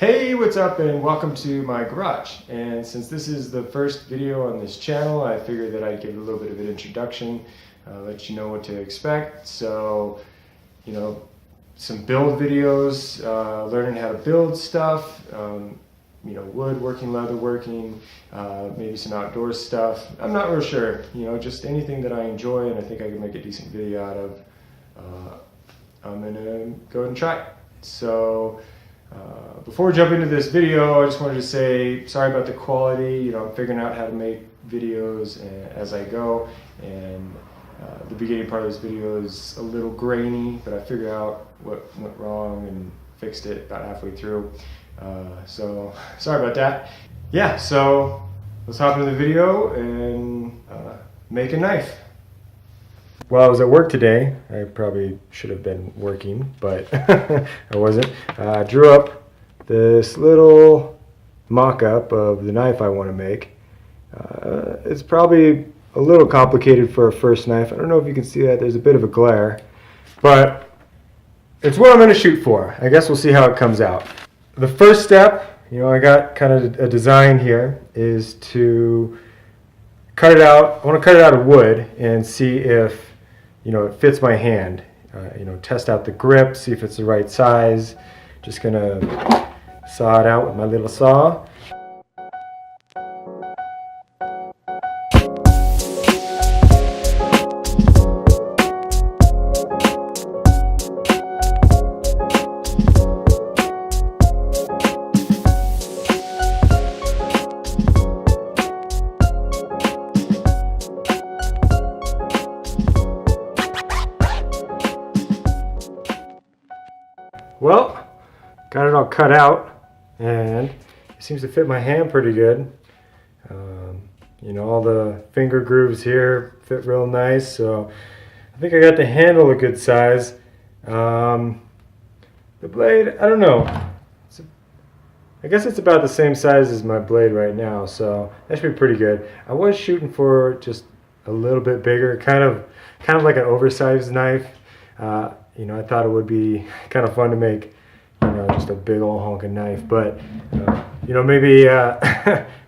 Hey, what's up and welcome to my garage. And since this is the first video on this channel, I figured that I'd give a little bit of an introduction, let you know what to expect. So, you know, some build videos, learning how to build stuff, you know, woodworking, leatherworking, maybe some outdoor stuff. I'm not real sure, you know, just anything that I enjoy and I think I can make a decent video out of. I'm gonna go ahead and try it. So, before we jump into this video, I just wanted to say sorry about the quality. You know, I'm figuring out how to make videos as I go, and the beginning part of this video is a little grainy, but I figured out what went wrong and fixed it about halfway through. So sorry about that. Yeah, so let's hop into the video and make a knife. While I was at work today, I probably should have been working, but I wasn't. I drew up this little mock-up of the knife I want to make. It's probably a little complicated for a first knife. I don't know if you can see that. There's a bit of a glare, but it's what I'm going to shoot for. I guess we'll see how it comes out. The first step, you know, I got kind of a design here, is to cut it out. I want to cut it out of wood and see if, you know, it fits my hand. You know, test out the grip, see if it's the right size. Just gonna saw it out with my little saw. Well, got it all cut out, and it seems to fit my hand pretty good. You know, all the finger grooves here fit real nice, so I think I got the handle a good size. The blade, I don't know. I guess it's about the same size as my blade right now, so that should be pretty good. I was shooting for just a little bit bigger, kind of like an oversized knife. You know, I thought it would be kind of fun to make, you know, just a big old honking knife. But, you know, maybe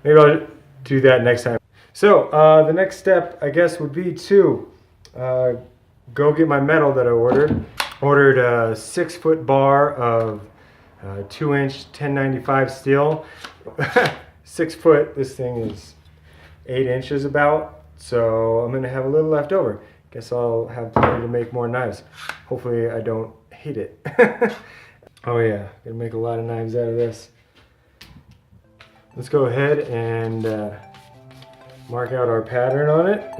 maybe I'll do that next time. So the next step, I guess, would be to go get my metal that I ordered. Ordered a 6-foot bar of 2-inch 1095 steel. 6 foot. This thing is 8 inches about. So I'm gonna have a little left over. Guess I'll have to make more knives. Hopefully I don't hate it. Oh yeah, gonna make a lot of knives out of this. Let's go ahead and mark out our pattern on it.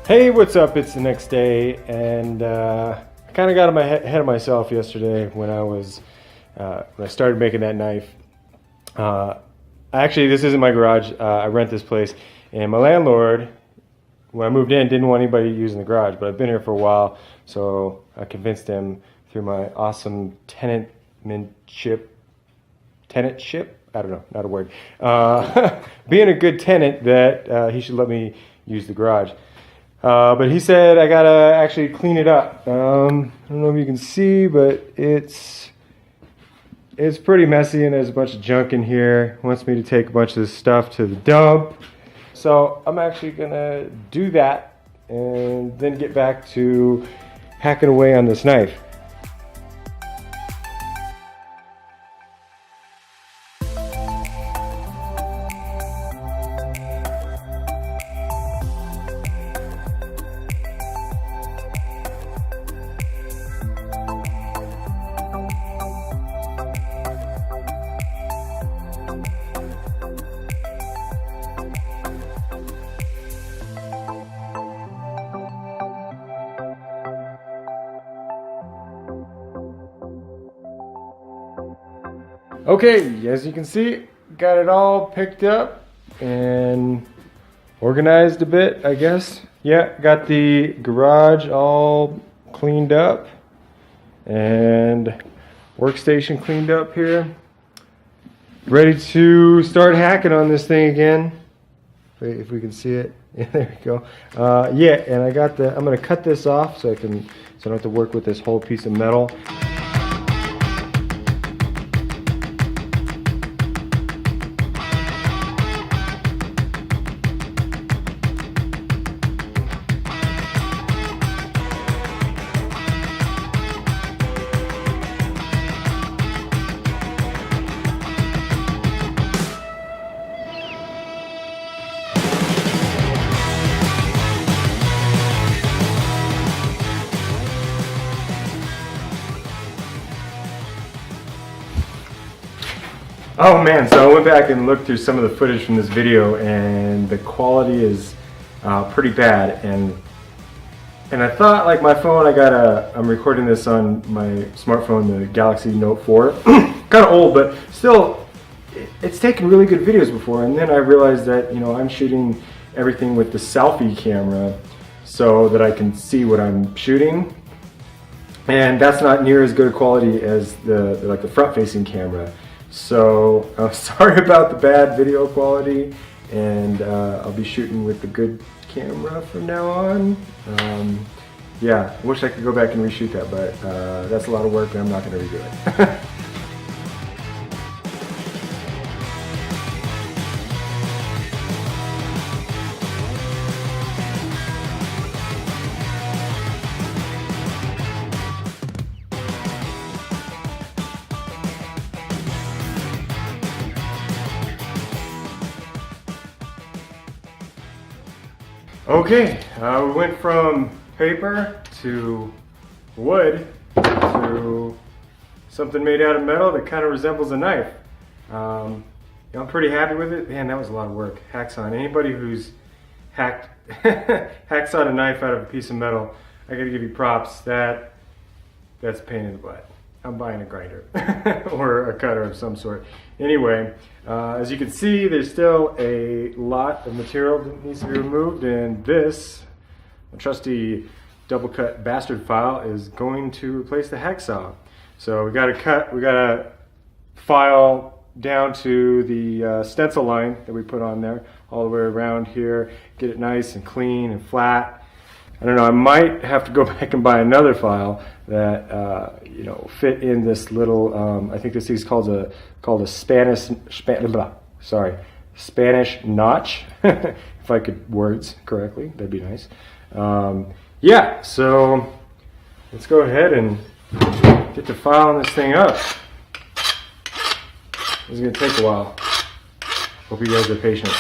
Hey, what's up? It's the next day, and I kind of got ahead of myself yesterday when I started making that knife. Actually, this isn't my garage. I rent this place, and my landlord, when I moved in, didn't want anybody using the garage, but I've been here for a while, so I convinced him through my awesome tenantship. I don't know, not a word. Being a good tenant, that he should let me use the garage. But he said I gotta actually clean it up. I don't know if you can see, but it's pretty messy and there's a bunch of junk in here. He wants me to take a bunch of this stuff to the dump. So I'm actually gonna do that and then get back to hacking away on this knife. Okay, as you can see, got it all picked up and organized a bit, I guess. Yeah, got the garage all cleaned up and workstation cleaned up here. Ready to start hacking on this thing again. If we can see it. Yeah, there we go. Yeah, and I got I'm gonna cut this off so I don't have to work with this whole piece of metal. Oh man, so I went back and looked through some of the footage from this video and the quality is pretty bad, and I thought, like, my phone, I'm recording this on my smartphone, the Galaxy Note 4, kind of old, but still, it's taken really good videos before, and then I realized that, you know, I'm shooting everything with the selfie camera so that I can see what I'm shooting, and that's not near as good a quality as the front-facing camera. So I'm sorry about the bad video quality, and I'll be shooting with the good camera from now on. Yeah, I wish I could go back and reshoot that, but that's a lot of work and I'm not going to redo it. Okay, we went from paper to wood to something made out of metal that kind of resembles a knife. I'm pretty happy with it. Man, that was a lot of work. Hacksaw. Anybody who's hacksawed a knife out of a piece of metal, I gotta give you props. That's a pain in the butt. I'm buying a grinder or a cutter of some sort. Anyway, as you can see, there's still a lot of material that needs to be removed, and this, a trusty double cut bastard file, is going to replace the hacksaw. So we got to file down to the stencil line that we put on there, all the way around here, get it nice and clean and flat. I don't know, I might have to go back and buy another file that you know, fit in this little, I think this is called a Spanish notch. If I could words correctly, that'd be nice. Yeah, so let's go ahead and get to filing this thing up. This is going to take a while. Hope you guys are patient.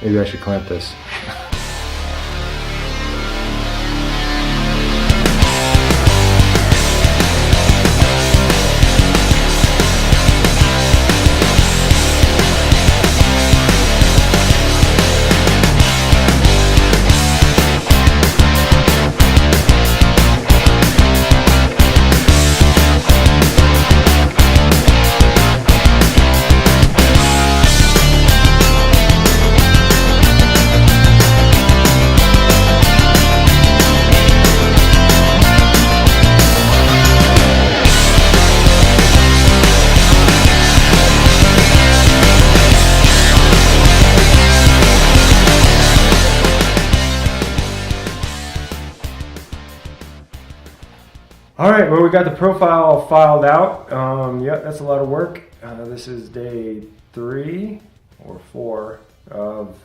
Maybe I should clamp this. All right, well, we got the profile all filed out. Yeah, that's a lot of work. This is day 3 or 4 of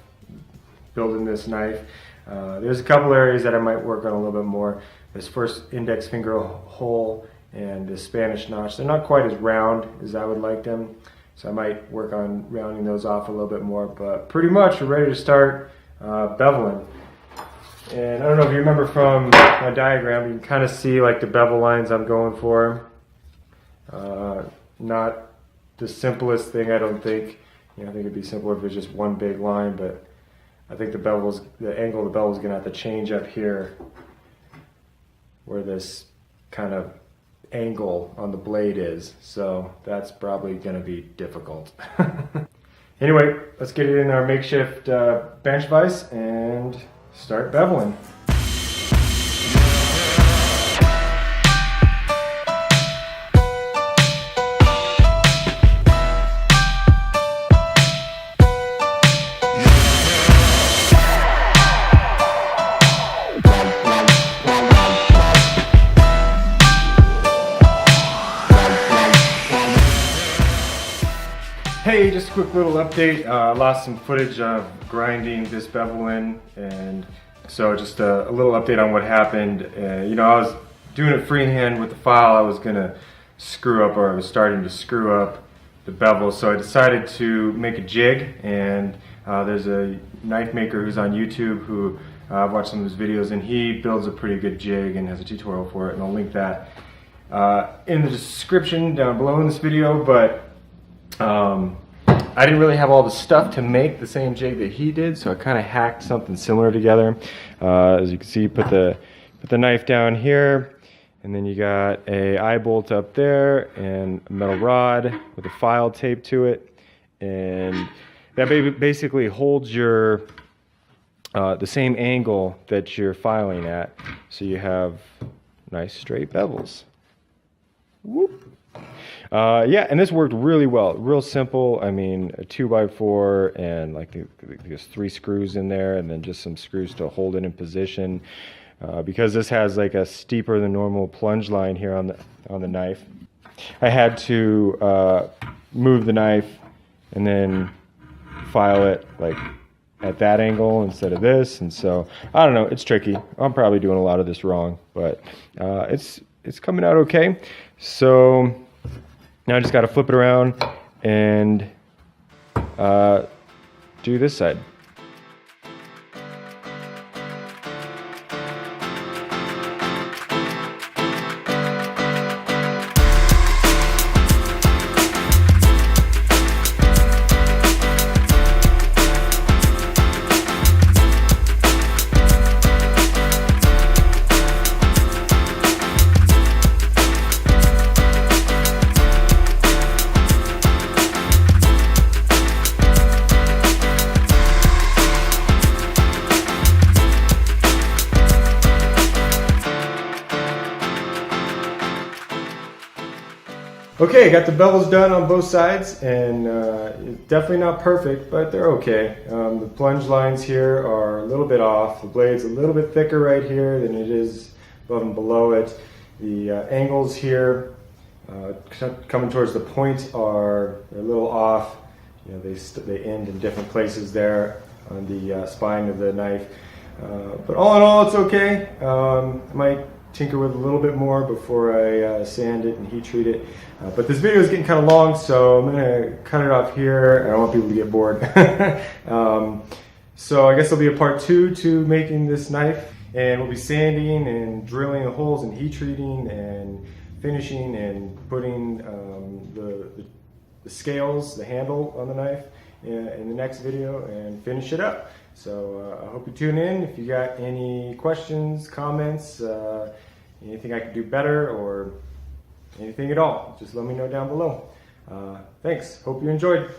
building this knife. There's a couple areas that I might work on a little bit more. This first index finger hole and the Spanish notch, they're not quite as round as I would like them, so I might work on rounding those off a little bit more, but pretty much we're ready to start beveling. And I don't know if you remember from my diagram, you can kind of see like the bevel lines I'm going for. Not the simplest thing, I don't think. You know, I think it'd be simpler if it was just one big line, but I think the angle of the bevel is going to have to change up here, where this kind of angle on the blade is, so that's probably going to be difficult. Anyway, let's get it in our makeshift bench vise and start beveling. Hey, just a quick little update. I lost some footage of grinding this bevel in, and so just a little update on what happened. You know, I was doing it freehand with the file. I was gonna screw up, or I was starting to screw up the bevel, so I decided to make a jig. And there's a knife maker who's on YouTube who I've watched some of his videos, and he builds a pretty good jig and has a tutorial for it, and I'll link that in the description down below in this video. But I didn't really have all the stuff to make the same jig that he did, so I kind of hacked something similar together. As you can see, put the knife down here, and then you got a eye bolt up there and a metal rod with a file taped to it, and that basically holds your the same angle that you're filing at, so you have nice straight bevels. Whoop. Yeah, and this worked really well. Real simple. I mean, a 2x4 and like there's 3 screws in there, and then just some screws to hold it in position. Because this has like a steeper than normal plunge line here on the knife, I had to move the knife and then file it like at that angle instead of this. And so I don't know. It's tricky. I'm probably doing a lot of this wrong, but it's coming out okay. So now I just got to flip it around and do this side. Okay, got the bevels done on both sides, and definitely not perfect, but they're okay. The plunge lines here are a little bit off. The blade's a little bit thicker right here than it is above and below it. The angles here coming towards the point are a little off. You know, they end in different places there on the spine of the knife. But all in all, it's okay. I might tinker with a little bit more before I sand it and heat treat it. But this video is getting kind of long, so I'm going to cut it off here. I don't want people to get bored. So I guess there'll be a part 2 to making this knife, and we'll be sanding and drilling the holes and heat treating and finishing and putting the scales, the handle on the knife in the next video, and finish it up. So I hope you tune in. If you got any questions, comments, anything I could do better, or anything at all, just let me know down below. Thanks. Hope you enjoyed.